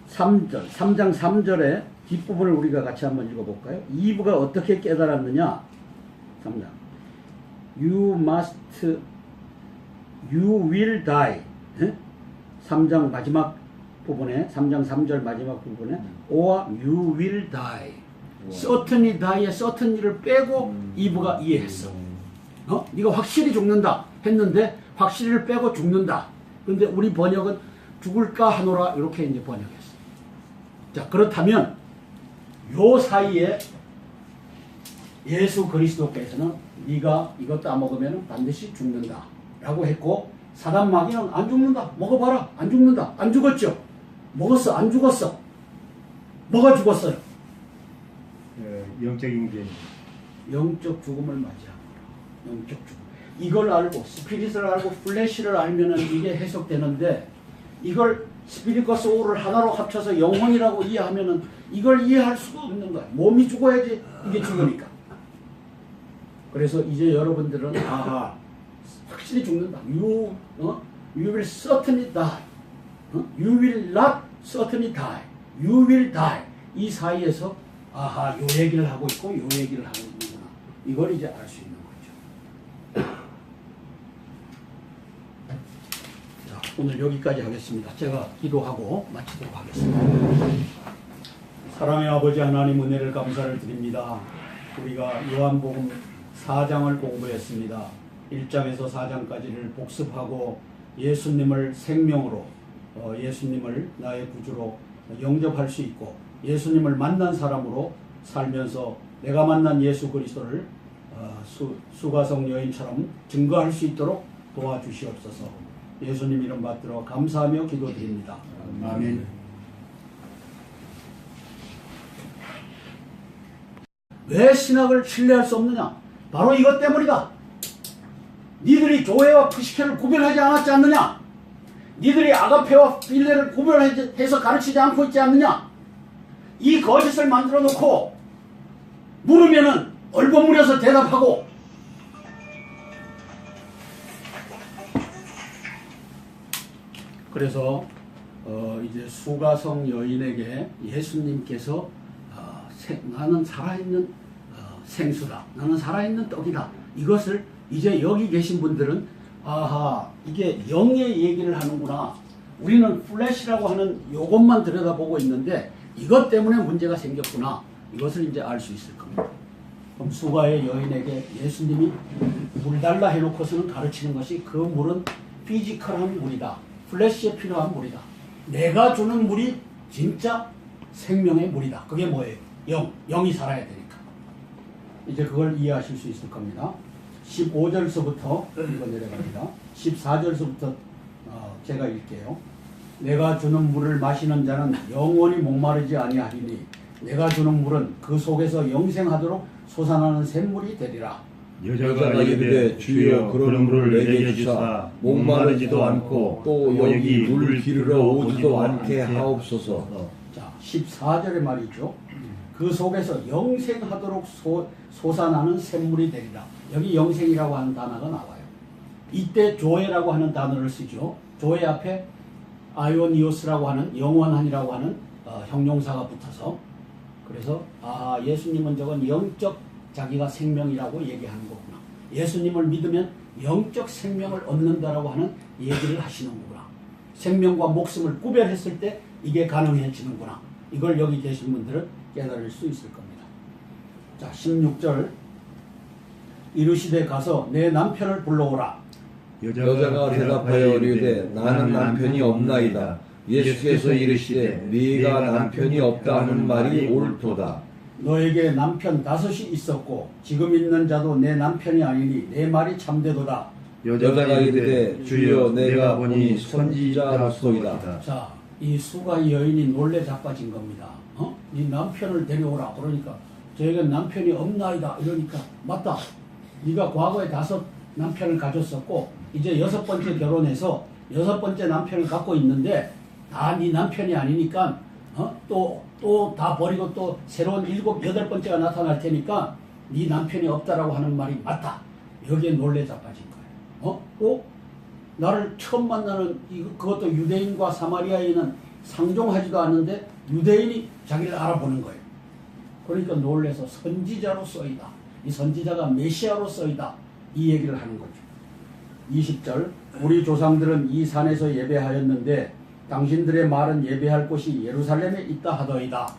3장 3절에 뒷부분을 우리가 같이 한번 읽어볼까요? 이브가 어떻게 깨달았느냐. 3장. You will die. 3장 마지막 부분에 3장 3절 마지막 부분에 or you will die. certainly die의 certainly를 빼고 이브가 이해했어. 네가 확실히 죽는다 했는데 확실히를 빼고 죽는다. 근데 우리 번역은 죽을까 하노라 이렇게 이제 번역했어요. 자, 그렇다면 요 사이에 예수 그리스도께서는 네가 이것 따먹으면 반드시 죽는다 라고 했고, 사단 마귀는 안 죽는다, 먹어봐라, 안 죽는다, 안 죽었죠. 먹었어, 안 죽었어. 뭐가 죽었어요? 영적인 게 영적 죽음을 맞이하노라. 영적 죽음. 이걸 알고 스피릿을 알고 플래시를 알면은 이게 해석되는데, 이걸 스피릿과 소울을 하나로 합쳐서 영혼이라고 이해하면은 이걸 이해할 수가 없는 거야. 몸이 죽어야지 이게 죽으니까. 그래서 이제 여러분들은 아하, 확실히 죽는다. You will certainly die. You will not certainly die. You will die. 이 사이에서 아하, 요 얘기를 하고 있고 요 얘기를 하고 있는구나. 이걸 이제 알 수 있는 거죠. 자, 오늘 여기까지 하겠습니다. 제가 기도하고 마치도록 하겠습니다. 사랑의 아버지 하나님, 은혜를 감사를 드립니다. 우리가 요한복음 4장을 공부했습니다. 1장에서 4장까지를 복습하고 예수님을 생명으로, 예수님을 나의 구주로 영접할 수 있고, 예수님을 만난 사람으로 살면서 내가 만난 예수 그리스도를 수가성 여인처럼 증거할 수 있도록 도와주시옵소서. 예수님 이름 받들어 감사하며 기도드립니다. 아멘. 왜 신학을 신뢰할 수 없느냐? 바로 이것 때문이다. 니들이 교회와 푸시케를 구별하지 않았지 않느냐? 니들이 아가페와 필레를 구별해서 가르치지 않고 있지 않느냐? 이 거짓을 만들어 놓고 물으면은 얼버무려서 대답하고, 그래서 이제 수가성 여인에게 예수님께서 나는 살아있는 생수다, 나는 살아있는 떡이다, 이것을 이제 여기 계신 분들은 아하, 이게 영의 얘기를 하는구나. 우리는 플래시라고 하는 요것만 들여다보고 있는데 이것 때문에 문제가 생겼구나. 이것을 이제 알 수 있을 겁니다. 그럼 수가의 여인에게 예수님이 물 달라 해놓고서는 가르치는 것이 그 물은 피지컬한 물이다. 플래시에 필요한 물이다. 내가 주는 물이 진짜 생명의 물이다. 그게 뭐예요? 영이 살아야 되니까. 이제 그걸 이해하실 수 있을 겁니다. 15절서부터 이거 내려갑니다. 14절서부터 제가 읽게요. 내가 주는 물을 마시는 자는 영원히 목마르지 아니하리니 내가 주는 물은 그 속에서 영생하도록 솟아나는 샘물이 되리라. 여자가 이르되 주여 그런 물을 내게 주사 목마르지도 않고 또 여기 물 기르러 오지도 않게 하옵소서. 자, 14절의 말이죠. 그 속에서 영생하도록 솟아나는 샘물이 되리라. 여기 영생이라고 하는 단어가 나와요. 이때 조에라고 하는 단어를 쓰죠. 조에 앞에 아이오니오스라고 하는 영원한이라고 하는 형용사가 붙어서, 그래서 예수님은 저건 영적 자기가 생명이라고 얘기하는 거구나. 예수님을 믿으면 영적 생명을 얻는다라고 하는 얘기를 하시는 거구나. 생명과 목숨을 구별했을 때 이게 가능해지는구나. 이걸 여기 계신 분들은 깨달을 수 있을 겁니다. 자, 16절. 이르시되 가서 내 남편을 불러오라. 여자가 대답하여 이르되 나는 남편이 없나이다. 예수께서 이르시되 네가 남편이 없다 하는 말이 옳도다. 너에게 남편 5이 있었고 지금 있는 자도 내 남편이 아니니 내 말이 참되도다. 여자가 이르되 주여 내가 보니 선지자로소이다. 자, 이 수가 여인이 놀래 자빠진 겁니다. 네 남편을 데려오라. 그러니까 저에게 남편이 없나이다. 이러니까 맞다. 네가 과거에 5 남편을 가졌었고 이제 6번째 결혼해서 6번째 남편을 갖고 있는데 다 네 남편이 아니니까 또 다 버리고 또 새로운 7, 8번째가 나타날 테니까 네 남편이 없다라고 하는 말이 맞다. 여기에 놀래 자빠진 거예요. 나를 처음 만나는 그것도 유대인과 사마리아인은 상종하지도 않는데 유대인이 자기를 알아보는 거예요. 그러니까 놀래서 선지자로서이다. 이 선지자가 메시아로서이다. 이 얘기를 하는 거죠. 20절. 우리 조상들은 이 산에서 예배하였는데 당신들의 말은 예배할 곳이 예루살렘에 있다 하더이다.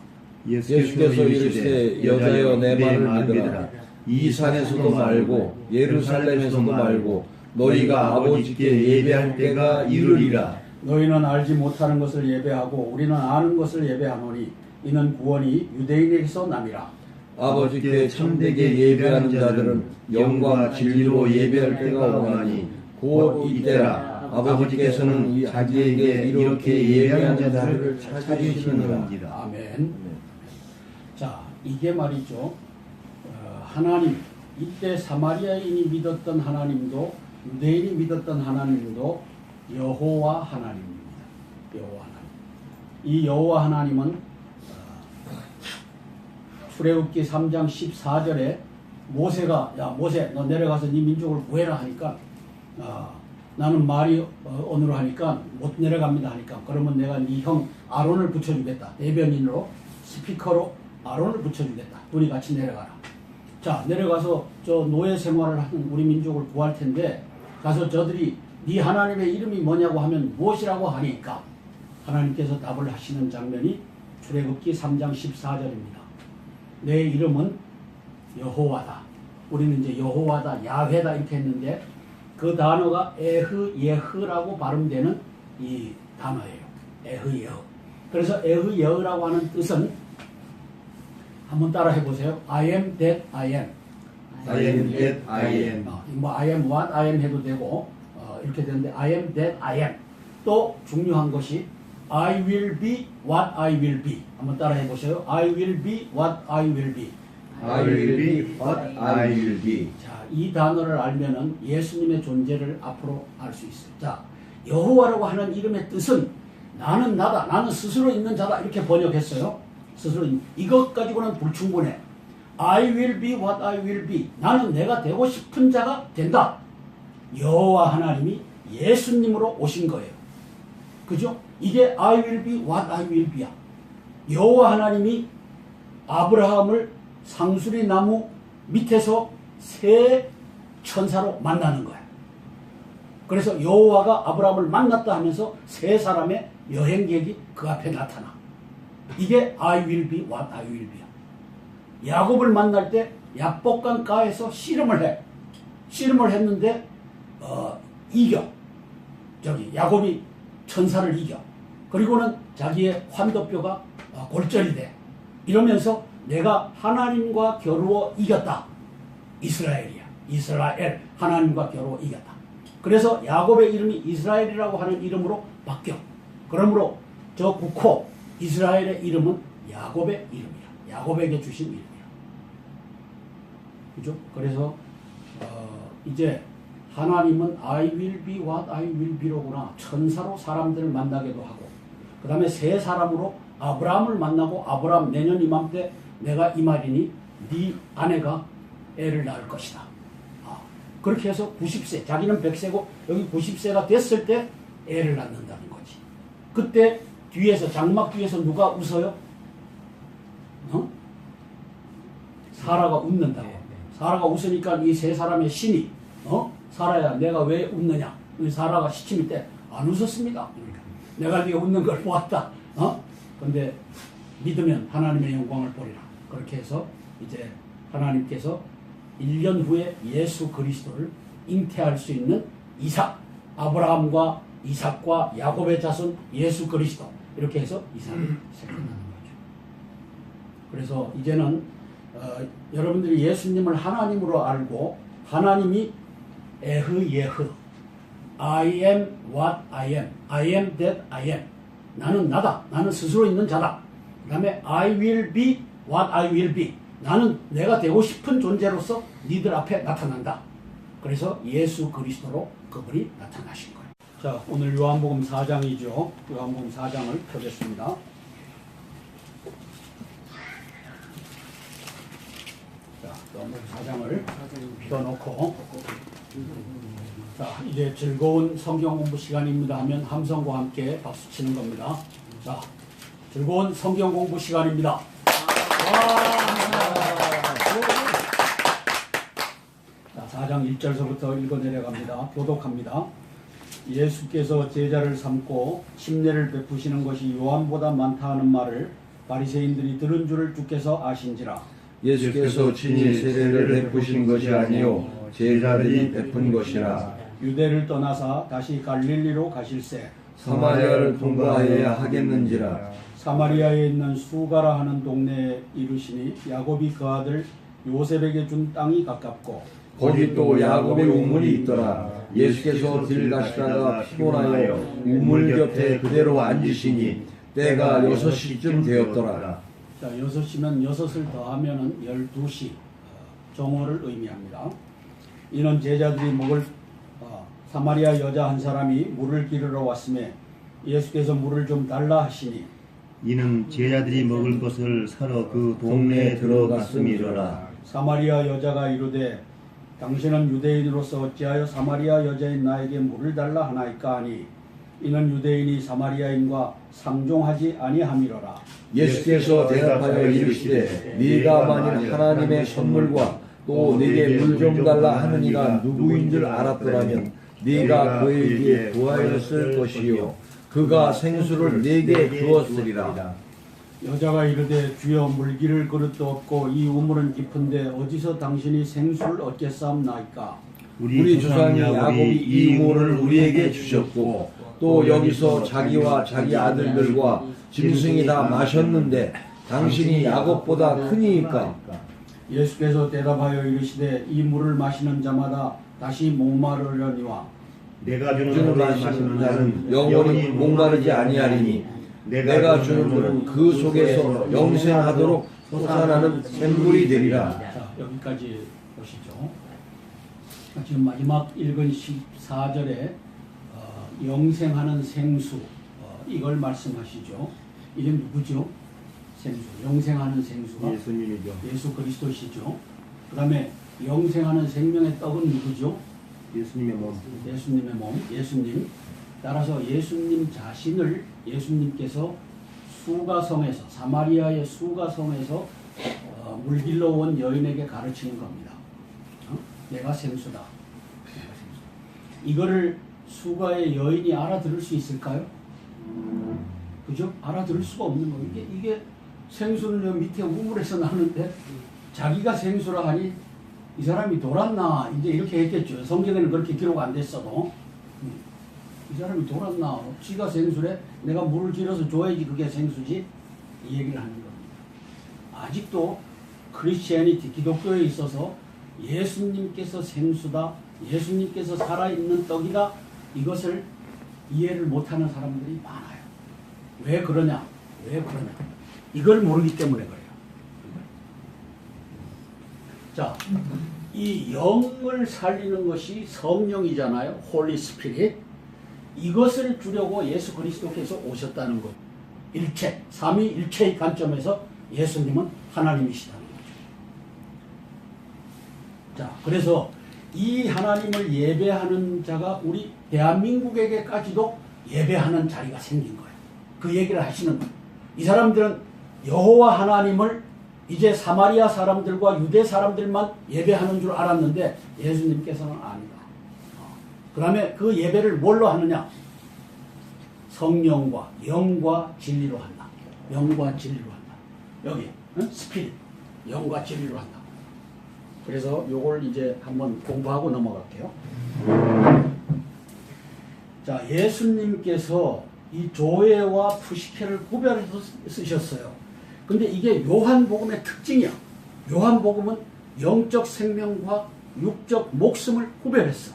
예수께서 이르시되 여자여 내 말을 믿으라. 이 산에서도 말고 예루살렘에서도 말고 너희가 아버지께 예배할 때가 이르리라. 너희는 알지 못하는 것을 예배하고 우리는 아는 것을 예배하노니 이는 구원이 유대인에게서 남이라. 아버지께 참되게 예배하는 자들은 영과 진리로 예배할 때가 오나니 곧 이때라. 아버지께서는 자기에게 이렇게 예배하는 자들을 찾으시느니라. 아멘. 자, 이게 말이죠. 하나님, 이때 사마리아인이 믿었던 하나님도 유대인이 믿었던 하나님도 여호와 하나님입니다. 여호와 하나님. 이 여호와 하나님은 출애굽기 3장 14절에 모세가 야 모세 너 내려가서 네 민족을 구해라 하니까 나는 말이 오늘 하니까 못 내려갑니다 하니까 그러면 내가 네 형 아론을 붙여주겠다. 대변인으로 스피커로 아론을 붙여주겠다. 둘이 같이 내려가라. 자 내려가서 저 노예 생활을 하는 우리 민족을 구할 텐데 가서 저들이 네 하나님의 이름이 뭐냐고 하면 무엇이라고 하니까 하나님께서 답을 하시는 장면이 출애굽기 3장 14절입니다. 내 이름은 여호와다. 우리는 이제 여호와다, 야훼다 이렇게 했는데 그 단어가 에흐예흐라고 발음되는 이 단어예요. 에흐예흐. 그래서 에흐예흐라고 하는 뜻은 한번 따라 해보세요. I am that I am. I am that I am. 뭐 I am what I am 해도 되고 이렇게 되는데 I am that I am. 또 중요한 것이 I will be what I will be. 한번 따라 해보세요. I will be what I will be. I will be what I will be. 자, 이 단어를 알면은 예수님의 존재를 앞으로 알 수 있어요. 자, 여호와라고 하는 이름의 뜻은 나는 나다, 나는 스스로 있는 자다 이렇게 번역했어요. 스스로 이것 가지고는 불충분해. I will be what I will be. 나는 내가 되고 싶은 자가 된다. 여호와 하나님이 예수님으로 오신 거예요. 그죠? 이게 I will be what I will be야. 여호와 하나님이 아브라함을 상수리 나무 밑에서 새 천사로 만나는 거야. 그래서 여호와가 아브라함을 만났다 하면서 세 사람의 여행객이 그 앞에 나타나. 이게 I will be what I will be야. 야곱을 만날 때 야복강가에서 씨름을 해. 씨름을 했는데 이겨. 야곱이 천사를 이겨. 그리고는 자기의 환도뼈가 골절이 돼. 이러면서 내가 하나님과 겨루어 이겼다. 이스라엘이야. 이스라엘. 하나님과 겨루어 이겼다. 그래서 야곱의 이름이 이스라엘이라고 하는 이름으로 바뀌어. 그러므로 저 국호 이스라엘의 이름은 야곱의 이름이야. 야곱에게 주신 이름이야. 그죠? 그래서 이제 하나님은 I will be what I will be로구나. 천사로 사람들을 만나기도 하고 그 다음에 세 사람으로 아브라함을 만나고 아브라함 내년 이맘때 내가 이 말이니 네 아내가 애를 낳을 것이다. 그렇게 해서 90세 자기는 100세고 여기 90세가 됐을 때 애를 낳는다는 거지. 그때 뒤에서 장막 뒤에서 누가 웃어요? 사라가 웃는다고. 사라가 웃으니까 이 세 사람의 신이 사라야 내가 왜 웃느냐. 사라가 시침일 때 안 웃었습니다. 그러니까 내가 네가 웃는 걸 보았다. 근데 믿으면 하나님의 영광을 보리라. 그렇게 해서 이제 하나님께서 1년 후에 예수 그리스도를 잉태할 수 있는 이삭, 아브라함과 이삭과 야곱의 자손 예수 그리스도 이렇게 해서 이삭이 생겨나는 거죠. 그래서 이제는 여러분들이 예수님을 하나님으로 알고 하나님이 에흐예흐 I am what I am. I am that I am. 나는 나다. 나는 스스로 있는 자다. 그 다음에 I will be what I will be. 나는 내가 되고 싶은 존재로서 니들 앞에 나타난다. 그래서 예수 그리스도로 그분이 나타나신 거예요. 자, 오늘 요한복음 4장이죠. 요한복음 4장을 펴겠습니다. 자, 요한복음 4장을 펴놓고 자, 이제 즐거운 성경 공부 시간입니다 하면 함성과 함께 박수 치는 겁니다. 자, 즐거운 성경 공부 시간입니다. 자, 4장 1절서부터 읽어 내려갑니다. 교독합니다. 예수께서 제자를 삼고 침례를 베푸시는 것이 요한보다 많다 하는 말을 바리새인들이 들은 줄을 주께서 아신지라. 예수께서 친히 세례를 베푸신 것이 아니요 제자들이 베푼 것이라. 유대를 떠나사 다시 갈릴리로 가실새 사마리아를 통과하여야 하겠는지라. 사마리아에 있는 수가라 하는 동네에 이르시니 야곱이 그 아들 요셉에게 준 땅이 가깝고 거기 또 야곱의 우물이 있더라. 예수께서 길 가시다가 피곤하여 우물 곁에 그대로 앉으시니 때가 6시쯤 되었더라. 자, 6시면 6을 더하면은 12시 정오를 의미합니다. 이는 제자들이 먹을 사마리아 여자 한 사람이 물을 기르러 왔음에 예수께서 물을 좀 달라 하시니 이는 제자들이 먹을 것을 사러 그 동네에 들어갔음이로라. 사마리아 여자가 이르되 당신은 유대인으로서 어찌하여 사마리아 여자인 나에게 물을 달라 하나이까 하니 이는 유대인이 사마리아인과 상종하지 아니함이로라. 예수께서 대답하여 이르시되 네가 만일 하나님의 선물과 또 네게 물 좀 달라 하는 이가 누구인 줄 알았더라면 네가 그에게 구하였을 것이요 그가 생수를 네게 주었으리라. 여자가 이르되 주여 물기를 그릇도 없고 이 우물은 깊은데 어디서 당신이 생수를 얻겠사옵나이까. 우리 조상 야곱이 이 우물을 우리에게 주셨고 또 여기서 자기와 자기 아들들과 짐승이 다 마셨는데 당신이 야곱보다 크니까. 예수께서 대답하여 이르시되 이 물을 마시는 자마다 다시 목마르려니와 내가 주는 주는 물을 마시는 자는 영원히 목마르지 아니하리니 내가 주는 물은 그 속에서 영생하도록 솟아나는 샘물이 되리라. 자, 여기까지 보시죠. 지금 마지막 읽은 14절에 영생하는 생수 이걸 말씀하시죠. 이게 누구죠? 생수, 영생하는 생수가 예수님이죠. 예수 그리스도시죠. 그 다음에 영생하는 생명의 떡은 누구죠? 예수님의 몸. 예수님의 몸, 예수님. 따라서 예수님 자신을 예수님께서 수가성에서 사마리아의 수가성에서 물길러 온 여인에게 가르치는 겁니다. 내가 생수다. 내가 생수다. 이거를 수가의 여인이 알아들을 수 있을까요? 그죠? 알아들을 수가 없는 거예요. 이게 생수는 여 밑에 우물에서 나는데 자기가 생수라 하니 이 사람이 돌았나 이제 이렇게 했겠죠. 성경에는 그렇게 기록 안 됐어도 이 사람이 돌았나 지가 생수래 내가 물을 길어서 줘야지 그게 생수지 이 얘기를 하는 겁니다. 아직도 크리스티애니티 기독교에 있어서 예수님께서 생수다 예수님께서 살아있는 떡이다 이것을 이해를 못하는 사람들이 많아요. 왜 그러냐 이걸 모르기 때문에 그래요. 자, 이 영을 살리는 것이 성령이잖아요. 홀리 스피릿. 이것을 주려고 예수 그리스도께서 오셨다는 것. 일체, 삼위일체의 관점에서 예수님은 하나님이시다는 거죠. 자, 그래서 이 하나님을 예배하는 자가 우리 대한민국에게까지도 예배하는 자리가 생긴 거예요. 그 얘기를 하시는 거예요. 이 사람들은 여호와 하나님을 이제 사마리아 사람들과 유대 사람들만 예배하는 줄 알았는데 예수님께서는 아니다. 그 다음에 그 예배를 뭘로 하느냐? 성령과 영과 진리로 한다. 영과 진리로 한다. 여기 스피릿 영과 진리로 한다. 그래서 요걸 이제 한번 공부하고 넘어갈게요. 자, 예수님께서 이 조회와 푸시케를 구별해서 쓰셨어요. 근데 이게 요한복음의 특징이야. 요한복음은 영적 생명과 육적 목숨을 구별했어.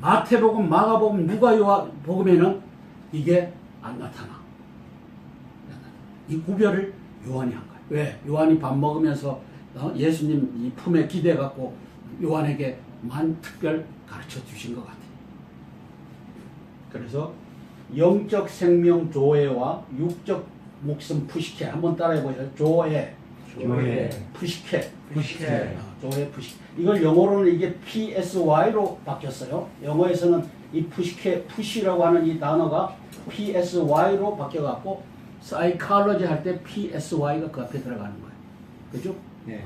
마태복음, 마가복음, 누가복음에는 이게 안 나타나. 이 구별을 요한이 한 거야. 왜? 요한이 밥 먹으면서 예수님 이 품에 기대갖고 요한에게만 특별 가르쳐 주신 것 같아. 그래서 영적 생명 조회와 육적 목숨 푸시케 한번 따라해 보세요. 조회, 푸시케. 조회, 푸시케. 이걸 영어로는 이게 PSY로 바뀌었어요. 영어에서는 이 푸시케, 푸시라고 하는 이 단어가 PSY로 바뀌어갖고 사이콜로지 할 때 PSY가 그 앞에 들어가는 거예요. 그죠? 네.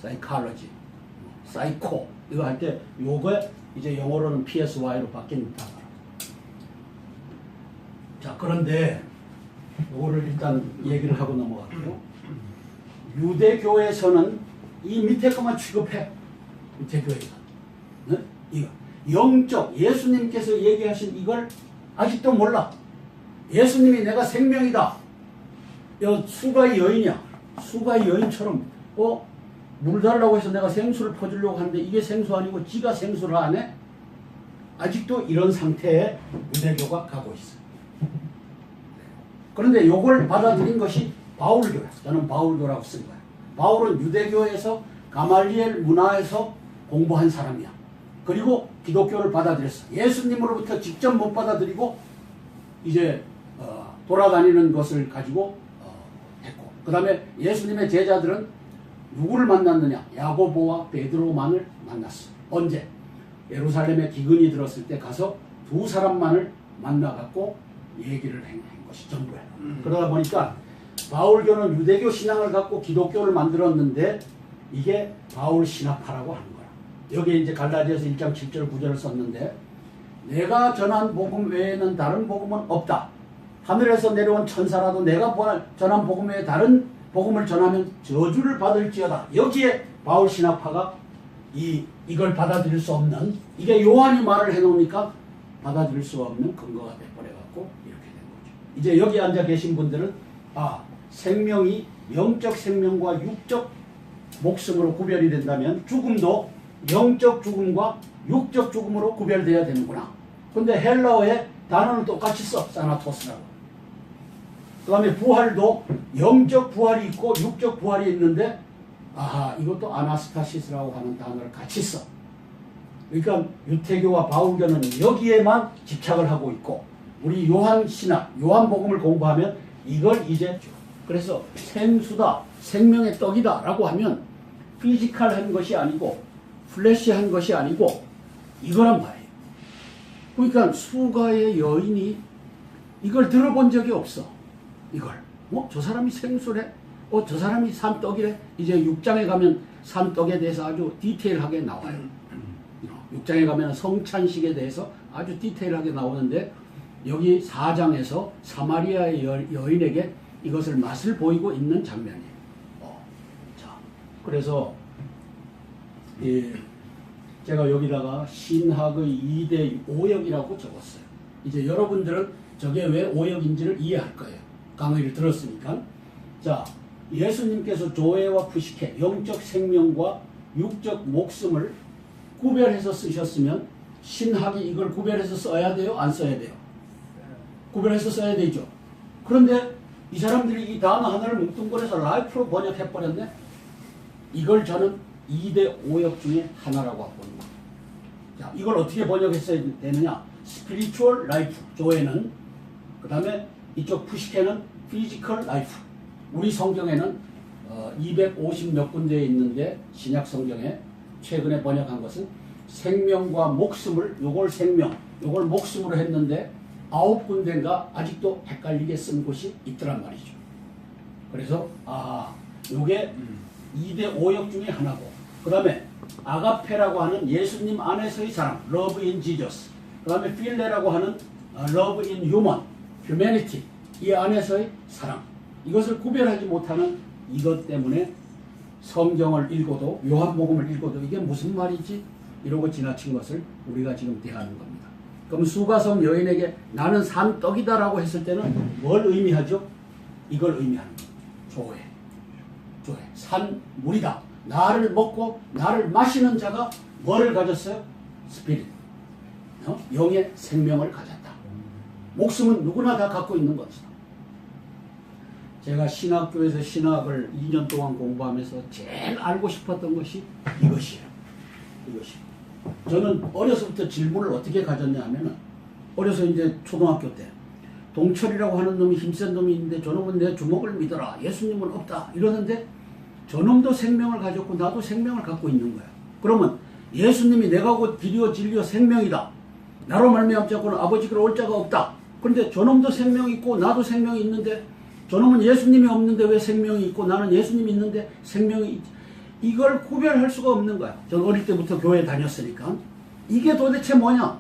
사이콜로지, 사이코 이거 할 때 요거 이제 영어로는 PSY로 바뀐 단어. 자, 그런데 요거를 일단 얘기를 하고 넘어갈게요. 유대교에서는 이 밑에 것만 취급해. 밑에 교회가. 네? 이거. 영적, 예수님께서 얘기하신 이걸 아직도 몰라. 예수님이 내가 생명이다. 수가의 여인이야. 수가의 여인처럼, 물 달라고 해서 내가 생수를 퍼주려고 하는데 이게 생수 아니고 지가 생수를 안 해? 아직도 이런 상태에 유대교가 가고 있어. 그런데 요걸 받아들인 것이 바울교야. 저는 바울교라고 쓴 거야. 바울은 유대교에서 가말리엘 문화에서 공부한 사람이야. 그리고 기독교를 받아들였어. 예수님으로부터 직접 못 받아들이고 이제 돌아다니는 것을 가지고 했고, 그 다음에 예수님의 제자들은 누구를 만났느냐? 야고보와 베드로만을 만났어. 언제? 예루살렘에 기근이 들었을 때 가서 두 사람만을 만나갖고 얘기를 한 것이 전부야. 그러다 보니까 바울교는 유대교 신앙을 갖고 기독교를 만들었는데 이게 바울 신학파라고 하는 거야. 여기에 이제 갈라디아서 1장 7절 9절을 썼는데, 내가 전한 복음 외에는 다른 복음은 없다. 하늘에서 내려온 천사라도 내가 전한 복음 외에 다른 복음을 전하면 저주를 받을지어다. 여기에 바울 신학파가 이걸 받아들일 수 없는, 이게 요한이 말을 해놓으니까 받아들일 수 없는 근거가 돼버려갖고 이렇게 된 거죠. 이제 여기 앉아 계신 분들은 생명이 영적 생명과 육적 목숨으로 구별이 된다면 죽음도 영적 죽음과 육적 죽음으로 구별돼야 되는구나. 근데 헬라어의 단어는 똑같이 써. 사나토스라고. 그 다음에 부활도 영적 부활이 있고 육적 부활이 있는데 이것도 아나스타시스라고 하는 단어를 같이 써. 그러니까 유태교와 바울교는 여기에만 집착을 하고 있고, 우리 요한 신학, 요한복음을 공부하면 이걸 이제, 그래서 생수다, 생명의 떡이다 라고 하면 피지컬한 것이 아니고 플래시한 것이 아니고 이거란 말이에요. 그러니까 수가의 여인이 이걸 들어본 적이 없어. 이걸 저 사람이 생수래? 저 사람이 산떡이래? 이제 6장에 가면 산떡에 대해서 아주 디테일하게 나와요. 6장에 가면 성찬식에 대해서 아주 디테일하게 나오는데, 여기 4장에서 사마리아의 여인에게 이것을 맛을 보이고 있는 장면이에요. 자, 그래서 제가 여기다가 신학의 2대 오역이라고 적었어요. 이제 여러분들은 저게 왜 오역인지를 이해할 거예요. 강의를 들었으니까. 자, 예수님께서 조회와 푸시케, 영적 생명과 육적 목숨을 구별해서 쓰셨으면 신학이 이걸 구별해서 써야 돼요? 안 써야 돼요? 구별해서 써야 되죠. 그런데 이 사람들이 이 단어 하나를 뭉뚱그려서 라이프로 번역해버렸네. 이걸 저는 2대 오역 중에 하나라고 보는 거예요. 자, 이걸 어떻게 번역했어야 되느냐? 스피리추얼 라이프, 조회는. 그 다음에 이쪽 푸시케는 피지컬 라이프. 우리 성경에는 250 몇 군데에 있는데, 신약 성경에 최근에 번역한 것은 생명과 목숨을, 요걸 생명, 요걸 목숨으로 했는데 9군데인가 아직도 헷갈리게 쓴 곳이 있더란 말이죠. 그래서 요게 2대 오역 중에 하나고, 그 다음에 아가페라고 하는 예수님 안에서의 사랑, love in Jesus. 그 다음에 필레라고 하는 love in human, humanity. 이 안에서의 사랑. 이것을 구별하지 못하는 이것 때문에 성경을 읽어도, 요한복음을 읽어도 이게 무슨 말이지? 이러고 지나친 것을 우리가 지금 대하는 겁니다. 그럼 수가성 여인에게 나는 산떡이다라고 했을 때는 뭘 의미하죠? 이걸 의미하는 거예요. 조회. 산물이다. 나를 먹고 나를 마시는 자가 뭐를 가졌어요? 스피릿. 영의 생명을 가졌다. 목숨은 누구나 다 갖고 있는 것이다. 제가 신학교에서 신학을 2년 동안 공부하면서 제일 알고 싶었던 것이 이것이에요. 저는 어려서부터 질문을 어떻게 가졌냐 하면은, 어려서 이제 초등학교 때 동철이라고 하는 놈이 힘센 놈이 있는데 저놈은 내 주먹을 믿어라, 예수님은 없다 이러는데, 저놈도 생명을 가졌고 나도 생명을 갖고 있는 거야. 그러면 예수님이 내가 곧 길이요 진리요 생명이다, 나로 말미암지 않고는 아버지께로 올 자가 없다. 그런데 저놈도 생명이 있고 나도 생명이 있는데, 저놈은 예수님이 없는데 왜 생명이 있고 나는 예수님이 있는데 생명이 있지? 이걸 구별할 수가 없는 거야. 전 어릴 때부터 교회 다녔으니까. 이게 도대체 뭐냐?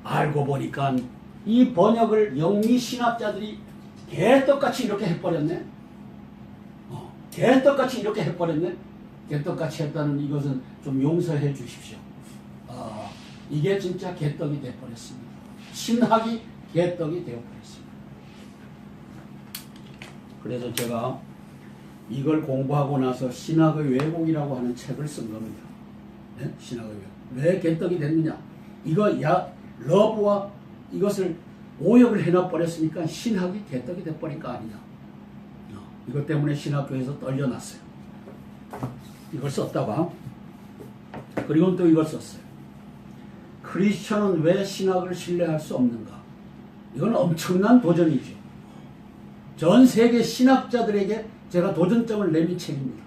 알고 보니까 이 번역을 영미신학자들이 개떡같이 이렇게 해버렸네. 개떡같이 이렇게 해버렸네. 개떡같이 했다는 이것은 좀 용서해 주십시오. 이게 진짜 개떡이 되어버렸습니다. 신학이 개떡이 되어버렸습니다. 그래서 제가 이걸 공부하고 나서 신학의 왜곡이라고 하는 책을 쓴 겁니다. 네? 신학의 왜곡. 왜 개떡이 됐느냐? 이거 러브와 이것을 오역을 해놔 버렸으니까 신학이 개떡이 돼버린 거 아니냐. 이것 때문에 신학교에서 떨려났어요. 이걸 썼다가 그리고 또 이걸 썼어요. 크리스천은 왜 신학을 신뢰할 수 없는가? 이건 엄청난 도전이죠. 전 세계 신학자들에게 제가 도전장을 내민 책입니다.